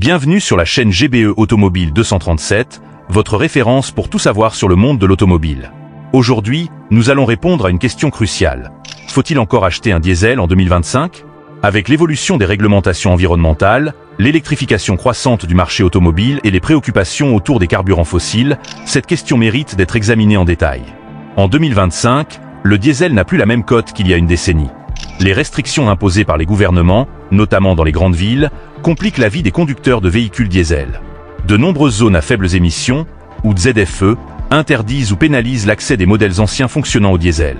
Bienvenue sur la chaîne GBE Automobile 237, votre référence pour tout savoir sur le monde de l'automobile. Aujourd'hui, nous allons répondre à une question cruciale. Faut-il encore acheter un diesel en 2025? Avec l'évolution des réglementations environnementales, l'électrification croissante du marché automobile et les préoccupations autour des carburants fossiles, cette question mérite d'être examinée en détail. En 2025, le diesel n'a plus la même cote qu'il y a une décennie. Les restrictions imposées par les gouvernements, notamment dans les grandes villes, compliquent la vie des conducteurs de véhicules diesel. De nombreuses zones à faibles émissions, ou ZFE, interdisent ou pénalisent l'accès des modèles anciens fonctionnant au diesel.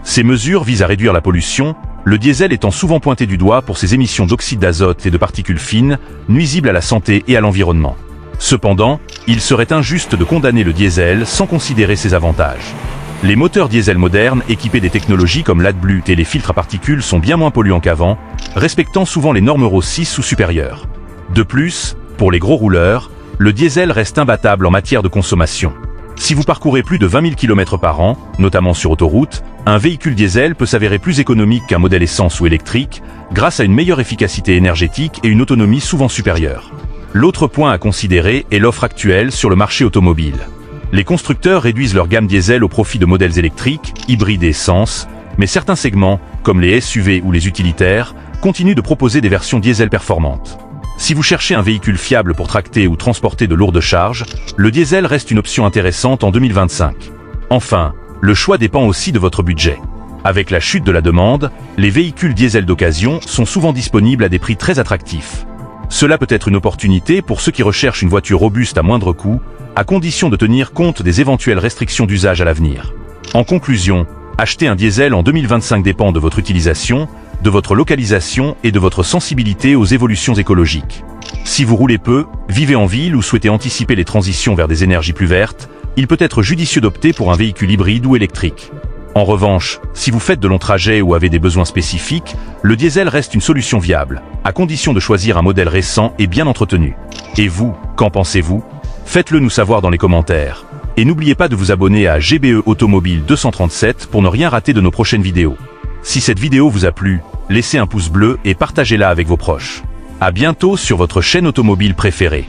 Ces mesures visent à réduire la pollution, le diesel étant souvent pointé du doigt pour ses émissions d'oxyde d'azote et de particules fines, nuisibles à la santé et à l'environnement. Cependant, il serait injuste de condamner le diesel sans considérer ses avantages. Les moteurs diesel modernes équipés des technologies comme l'AdBlue et les filtres à particules sont bien moins polluants qu'avant, respectant souvent les normes Euro 6 ou supérieures. De plus, pour les gros rouleurs, le diesel reste imbattable en matière de consommation. Si vous parcourez plus de 20 000 km par an, notamment sur autoroute, un véhicule diesel peut s'avérer plus économique qu'un modèle essence ou électrique, grâce à une meilleure efficacité énergétique et une autonomie souvent supérieure. L'autre point à considérer est l'offre actuelle sur le marché automobile. Les constructeurs réduisent leur gamme diesel au profit de modèles électriques, hybrides et essence, mais certains segments, comme les SUV ou les utilitaires, continuent de proposer des versions diesel performantes. Si vous cherchez un véhicule fiable pour tracter ou transporter de lourdes charges, le diesel reste une option intéressante en 2025. Enfin, le choix dépend aussi de votre budget. Avec la chute de la demande, les véhicules diesel d'occasion sont souvent disponibles à des prix très attractifs. Cela peut être une opportunité pour ceux qui recherchent une voiture robuste à moindre coût, à condition de tenir compte des éventuelles restrictions d'usage à l'avenir. En conclusion, acheter un diesel en 2025 dépend de votre utilisation, de votre localisation et de votre sensibilité aux évolutions écologiques. Si vous roulez peu, vivez en ville ou souhaitez anticiper les transitions vers des énergies plus vertes, il peut être judicieux d'opter pour un véhicule hybride ou électrique. En revanche, si vous faites de longs trajets ou avez des besoins spécifiques, le diesel reste une solution viable, à condition de choisir un modèle récent et bien entretenu. Et vous, qu'en pensez-vous? Faites-le nous savoir dans les commentaires. Et n'oubliez pas de vous abonner à GBE Automobile 237 pour ne rien rater de nos prochaines vidéos. Si cette vidéo vous a plu, laissez un pouce bleu et partagez-la avec vos proches. À bientôt sur votre chaîne automobile préférée.